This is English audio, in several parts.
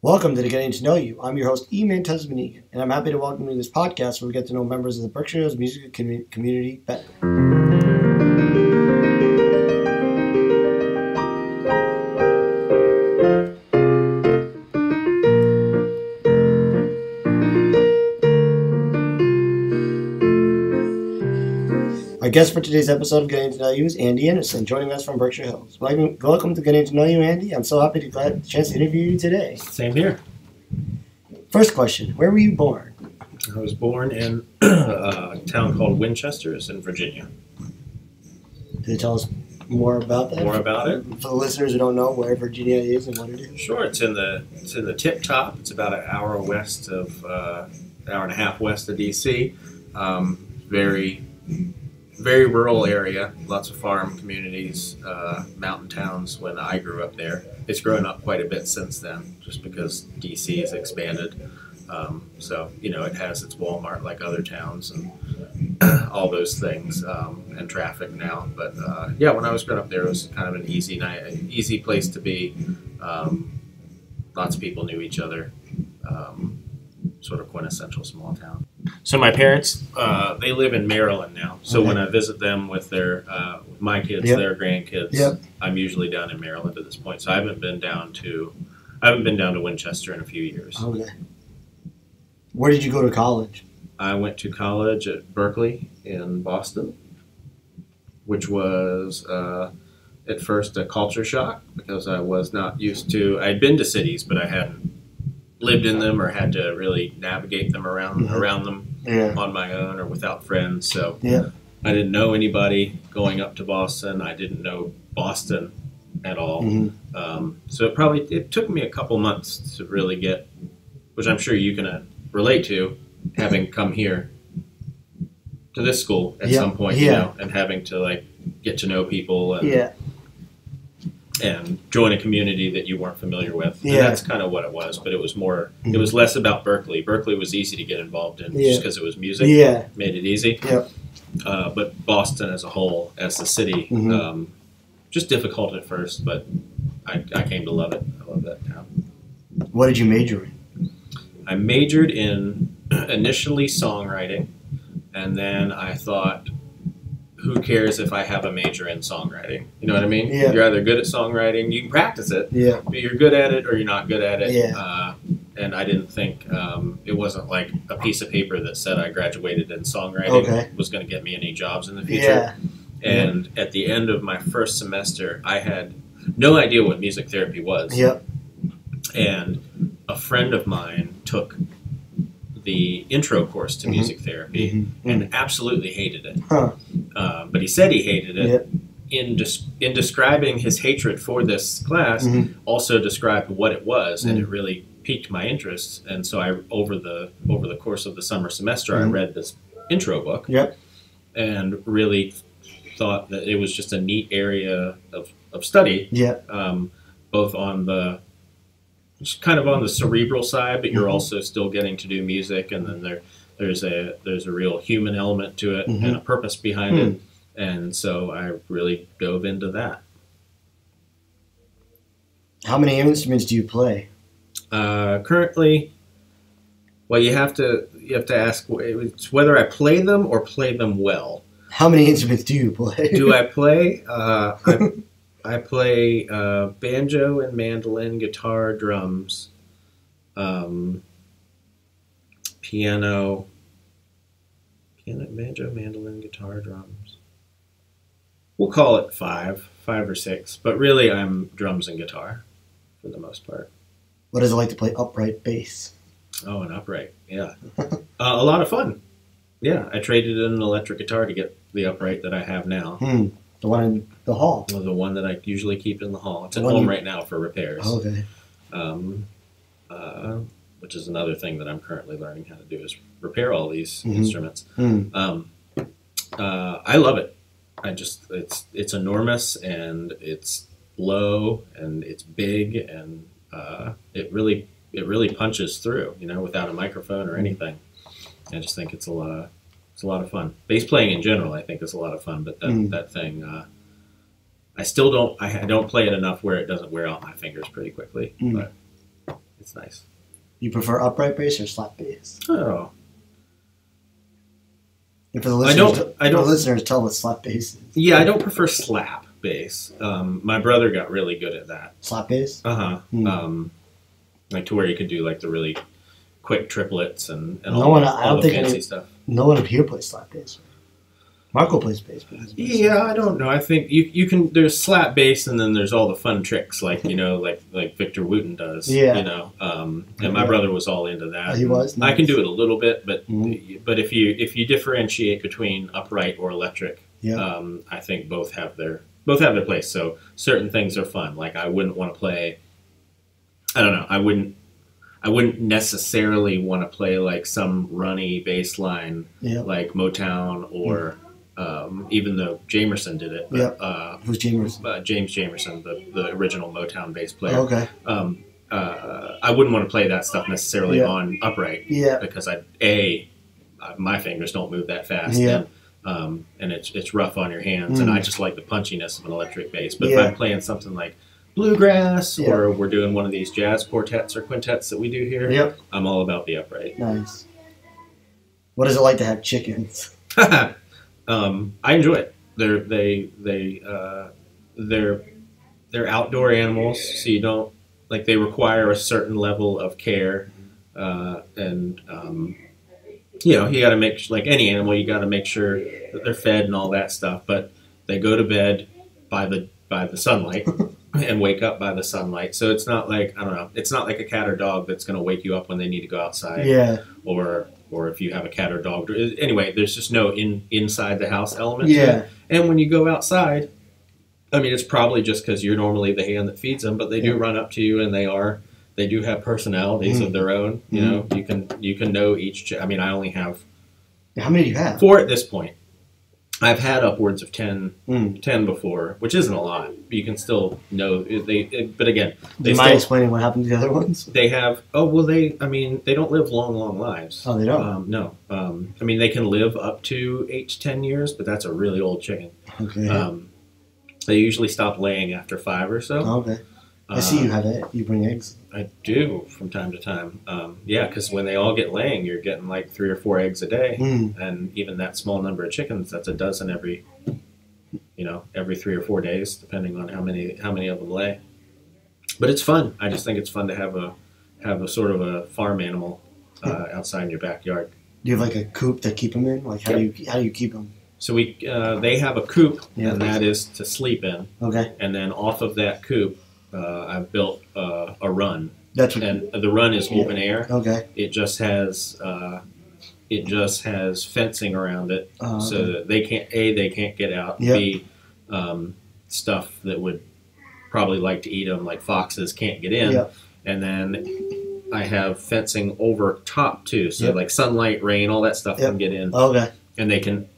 Welcome to the Getting to Know You. I'm your host, Eman Tuzman-Eagan, and I'm happy to welcome you to this podcast where we get to know members of the Berkshire Hills music community better. Our guest for today's episode of Getting to Know You is Andy Anderson, joining us from Berkshire Hills. Welcome to Getting to Know You, Andy. I'm so happy to get the chance to interview you today. Same here. First question, where were you born? I was born in a town called Winchester. It's in Virginia. Can you tell us more about that? More about it? For the listeners who don't know where Virginia is and what it is. Sure. It's in the tip top. It's about an hour west of, an hour and a half west of D.C. Very rural area, lots of farm communities, mountain towns when I grew up there. It's grown up quite a bit since then, just because D.C. has expanded. So, it has its Walmart like other towns and all those things, and traffic now. But, when I was growing up there, it was kind of an easy place to be. Lots of people knew each other, sort of quintessential small town. So my parents, they live in Maryland now. So when I visit them with my kids, their grandkids, I'm usually down in Maryland at this point. So I haven't been down to Winchester in a few years. Okay. Where did you go to college? I went to college at Berkeley in Boston, which was at first a culture shock because I was not used to. I'd been to cities, but I hadn't lived in them or had to really navigate them around them on my own or without friends. So I didn't know anybody going up to Boston. I didn't know Boston at all. So it took me a couple months to really get, which I'm sure you can relate to, having come here to this school at some point, and having to get to know people and join a community that you weren't familiar with. And that's kind of what it was, but it was more, it was less about Berkeley. Berkeley was easy to get involved in just because it was music. Made it easy. But Boston as a whole, as the city, just difficult at first, but I came to love it. I love that town. What did you major in? I majored in initially songwriting, and then I thought, who cares if I have a major in songwriting? You know what I mean? You're either good at songwriting, you can practice it, but you're good at it or you're not good at it. And I didn't think, it wasn't like a piece of paper that said I graduated in songwriting was going to get me any jobs in the future. And at the end of my first semester, I had no idea what music therapy was. And a friend of mine took the intro course to music therapy and absolutely hated it. But he said he hated it. In describing his hatred for this class, also described what it was, and it really piqued my interest. And so over the course of the summer semester, I read this intro book and really thought that it was just a neat area of study, both on the just kind of on the cerebral side, but you're also still getting to do music, and then there's a real human element to it and a purpose behind it, and so I really dove into that. How many instruments do you play? Currently, well, you have to ask it's whether I play them or play them well. How many instruments do you play? Do I play? I play banjo and mandolin, guitar, drums, piano, banjo, mandolin, guitar, drums. We'll call it five or six, but really I'm drums and guitar for the most part. What is it like to play upright bass? Oh, an upright, yeah. A lot of fun. Yeah, I traded in an electric guitar to get the upright that I have now. The one in the hall? Well, the one that I usually keep in the hall. It's at home right now for repairs. Okay. Which is another thing that I'm currently learning how to do is repair all these instruments. I love it. It's enormous, and it's low, and it's big, and it really punches through, without a microphone or anything. I just think it's a lot of fun. Bass playing in general, I think, is a lot of fun, but that thing, I don't play it enough where it doesn't wear out my fingers pretty quickly. But It's nice. You prefer upright bass or slap bass? Oh. And for the listeners, tell what slap bass is. Yeah, I don't prefer slap bass. My brother got really good at that. Slap bass? Uh-huh. Like to where you could do like the really quick triplets and I all don't the think fancy stuff. No one up here plays slap bass. Marco plays bass. Yeah, I don't know. I think you can. There's slap bass, and then there's all the fun tricks, like like Victor Wooten does. Yeah. And my brother was all into that. He was. Nice. I can do it a little bit, but if you differentiate between upright or electric, I think both have their place. So certain things are fun. Like I wouldn't want to play. I don't know. I wouldn't necessarily want to play like some runny bass line like Motown or. Even though Jamerson did it. But, who's Jamerson? James Jamerson, the original Motown bass player. Oh, okay. I wouldn't want to play that stuff necessarily on upright. Yeah. Because my fingers don't move that fast. Yeah. And it's rough on your hands, and I just like the punchiness of an electric bass. But if I'm playing something like bluegrass, or we're doing one of these jazz quartets or quintets that we do here, I'm all about the upright. Nice. What is it like to have chickens? I enjoy it. They're outdoor animals, so you don't they require a certain level of care, and you got to make like any animal, you got to make sure that they're fed and all that stuff. But they go to bed by the sunlight and wake up by the sunlight. So it's not like it's not like a cat or dog that's going to wake you up when they need to go outside. Yeah. Or if you have a cat or dog. Anyway, there's just no inside the house element to it. And when you go outside, I mean, it's probably just because you're normally the hand that feeds them, but they do run up to you, and they do have personalities of their own. You know, you can know each. I mean, I only have. How many do you have? 4 at this point. I've had upwards of 10 before, which isn't a lot. But you can still know but again, do you mind explaining what happened to the other ones? They have. Oh well, they don't live long lives. Oh, they don't. No. I mean, they can live up to 8 to 10 years, but that's a really old chicken. Okay. They usually stop laying after 5 or so. Okay. I see you have it. You bring eggs. I do from time to time. Because when they all get laying, you're getting like 3 or 4 eggs a day, and even that small number of chickens, that's a dozen every 3 or 4 days, depending on how many of them lay. But it's fun. I just think it's fun to have a sort of a farm animal outside in your backyard. Do you have like a coop to keep them in? Like how do you keep them? So they have a coop, and that is to sleep in. Okay. And then off of that coop, I've built a run. And the run is open air. Okay. It just has fencing around it, so that they can't get out. Yep. B, stuff that would probably like to eat them, like foxes, can't get in. Yep. And then I have fencing over top too, so like sunlight, rain, all that stuff can get in. Okay. And they can,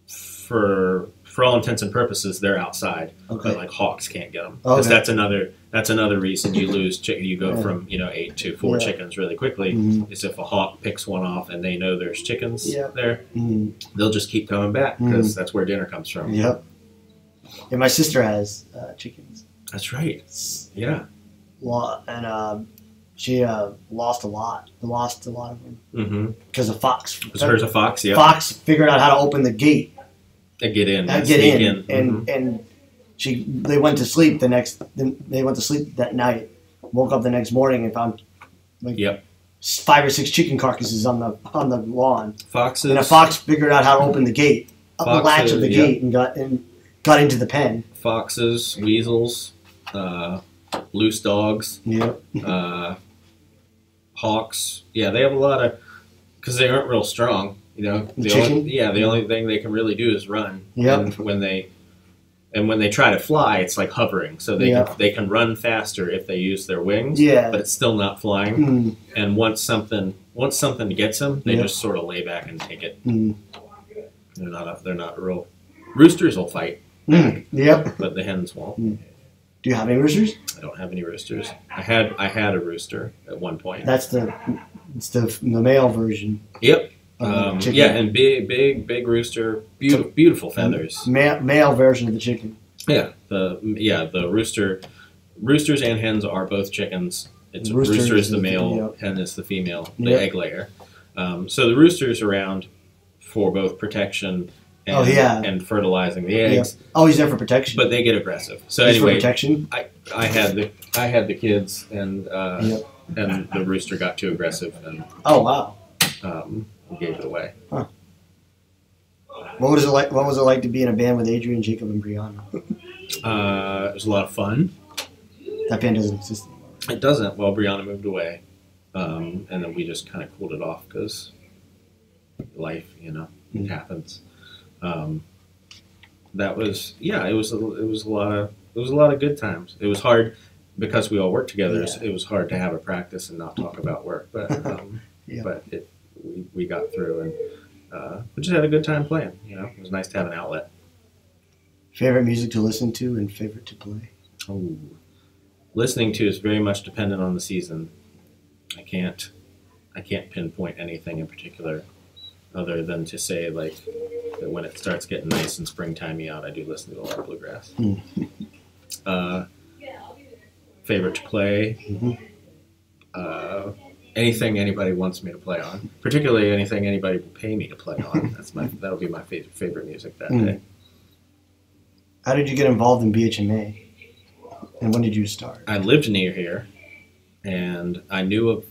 for all intents and purposes, they're outside. Okay. But like hawks can't get them, because that's another reason you lose chicken. You go from 8 to 4 chickens really quickly. Is if a hawk picks one off and they know there's chickens there, they'll just keep coming back, because that's where dinner comes from. Yep. And my sister has chickens. That's right. Yeah. Well, and she lost a lot. Lost a lot of them because of fox. Was hers a fox? Yeah. Fox figured out how to open the gate. To get in. And they went to sleep that night. Woke up the next morning and found 5 or 6 chicken carcasses on the lawn. Foxes. And a fox figured out how to open the gate, the latch of the gate, and got into the pen. Foxes, weasels, loose dogs. Hawks. Yeah, they have a lot of, because they aren't real strong. The only thing they can really do is run. Yep. And when they try to fly, it's like hovering. So they can run faster if they use their wings. Yeah. But it's still not flying. And once something gets them, they just sort of lay back and take it. They're not real. Roosters will fight. Yep. But the hens won't. Do you have any roosters? I don't have any roosters. I had a rooster at one point. That's the male version. Yep. And big rooster, beautiful feathers. Male version of the chicken. Yeah, the roosters and hens are both chickens It's rooster is the male, hen is the female, the egg layer. So the rooster is around for both protection and fertilizing the eggs. Yeah. Oh, he's there for protection. But they get aggressive. So he's anyway, for protection. I had the kids, and the rooster got too aggressive, and oh wow, gave it away. Huh. What was it like? What was it like to be in a band with Adrian, Jacob, and Brianna? It was a lot of fun. That band doesn't exist anymore. It doesn't. Well, Brianna moved away, and then we just kind of cooled it off because life, it happens. That was it was a lot of good times. It was hard because we all worked together. Yeah. It was hard to have a practice and not talk about work, but but we got through, and we just had a good time playing. It was nice to have an outlet. Favorite music to listen to and favorite to play? Oh, listening to is very much dependent on the season. I can't pinpoint anything in particular, other than to say that when it starts getting nice and springtimey out, I do listen to a lot of bluegrass. Favorite to play? Anything anybody wants me to play on, particularly anything anybody will pay me to play on. That would be my favorite music that day. How did you get involved in BHMA, and when did you start? I lived near here, and I knew of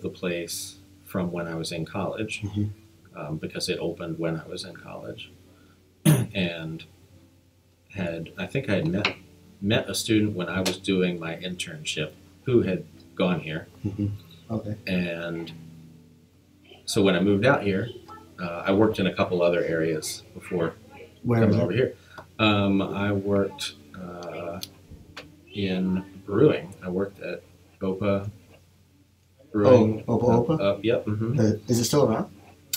the place from when I was in college, because it opened when I was in college, and I think I had met a student when I was doing my internship who had gone here. Okay. And so when I moved out here, I worked in a couple other areas before coming over here. I worked in brewing. I worked at OPA Brewing. OPA? Yep. Is it still around?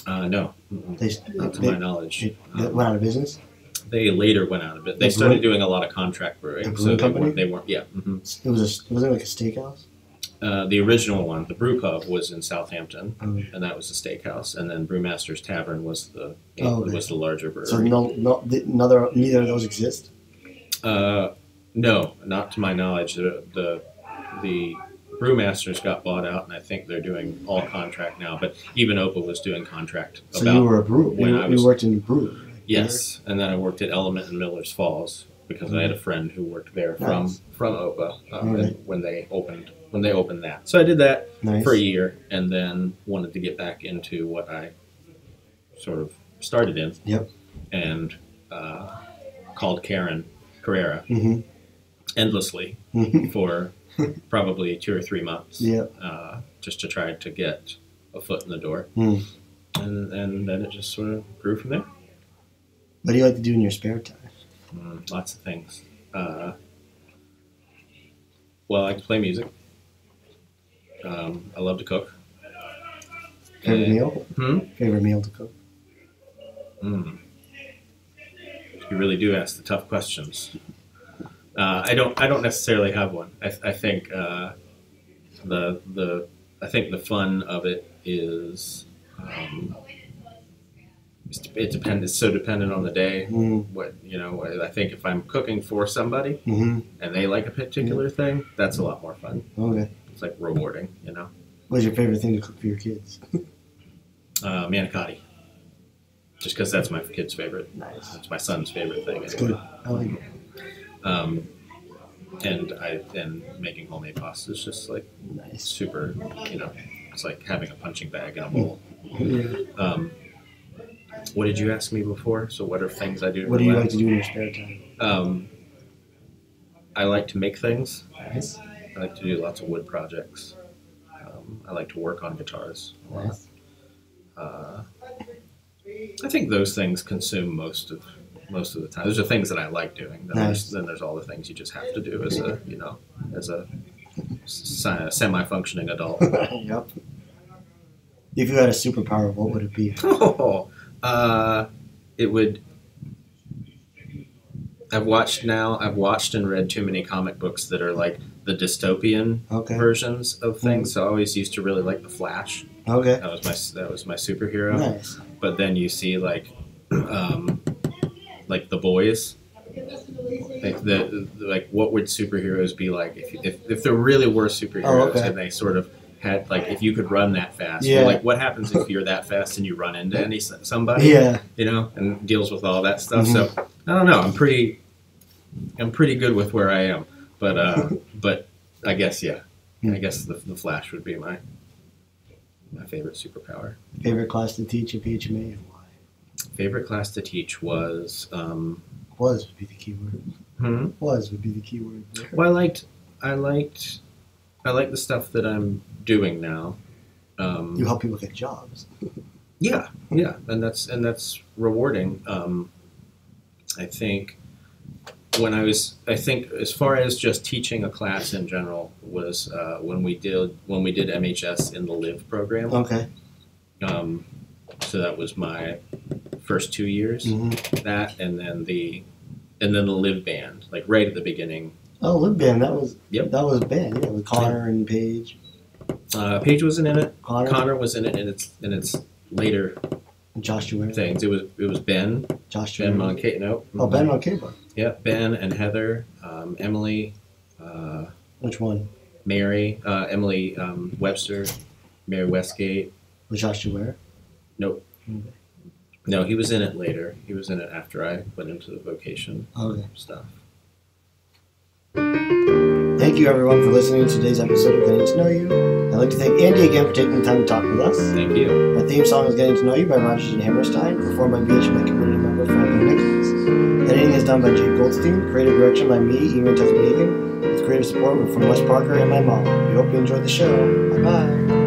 No. Not to my knowledge. They went out of business? They later went out of it. They started doing a lot of contract brewing. So they weren't. Yeah. Was it like a steakhouse? The original one, the Brew Pub, was in Southampton, and that was the steakhouse. And then Brewmaster's Tavern was the larger brewery. So neither of those exist? No, not to my knowledge. The Brewmasters got bought out, and I think they're doing all contract now. But even Opa was doing contract. So you were a brewer. You worked in a brewery. Yes, and then I worked at Element in Miller's Falls because I had a friend who worked there from Opa when they opened that. So I did that for a year, and then wanted to get back into what I sort of started in. Yep. And called Karen Carrera endlessly for probably 2 or 3 months. Yep. Just to try to get a foot in the door. And then it just sort of grew from there. What do you like to do in your spare time? Lots of things. Well, I like to play music. I love to cook. Favorite meal? Favorite meal to cook? You really do ask the tough questions. I don't necessarily have one. I think the fun of it is it depends. It's so dependent on the day. I think if I'm cooking for somebody and they like a particular thing, that's a lot more fun. Okay. It's like rewarding, What's your favorite thing to cook for your kids? Manicotti. Just because that's my kid's favorite. Nice. That's my son's favorite thing. It's good. I like it. And making homemade pasta is just like nice. Super. It's like having a punching bag in a bowl. What did you ask me before? So what are things I do? What do you like to do in your spare time? I like to make things. Nice. I like to do lots of wood projects. I like to work on guitars a lot. Nice. I think those things consume most of the time. Those are things that I like doing. Then there's all the things you just have to do as a semi-functioning adult. Yep. If you had a superpower, what would it be? It would. I've watched and read too many comic books that are like the dystopian versions of things. So I always used to really like the Flash. Okay. That was my superhero. Nice. But then you see like The Boys, Like what would superheroes be like if there really were superheroes and they sort of had like if you could run that fast. Yeah. Like what happens if you're that fast and you run into somebody? Yeah. You know, and deals with all that stuff. So I don't know. I'm pretty good with where I am, but I guess I guess the Flash would be my favorite superpower. Favorite class to teach at BHMA and why? Favorite class to teach was was would be the key word. Was would be the key word. Well, I liked the stuff that I'm doing now. You help people get jobs. Yeah, and that's rewarding. I think as far as just teaching a class in general was when we did MHS in the Live program. Okay. So that was my first 2 years. That and then the Live band, like right at the beginning. Oh, Live band, that was a band, with Connor and Paige. Paige wasn't in it. Connor was in it in its later Joshua things. It was Ben. Joshua. Ben Moncaid. No. Oh, Ben Moncaid. Yeah, Ben and Heather, Emily. Which one? Mary, Emily Webster, Mary Westgate. Was Joshua Ware? Nope. Okay. No, he was in it later. He was in it after I went into the vocation stuff. Thank you, everyone, for listening to today's episode of Getting to Know You. I'd like to thank Andy again for taking the time to talk with us. Thank you. Our theme song is Getting to Know You by Rogers and Hammerstein, performed by BHMA community member Franklin Nichols. Editing is done by Jake Goldstein, creative direction by me, Eman Tuzman-Eagan, with creative support from Wes Parker and my mom. We hope you enjoyed the show. Bye-bye.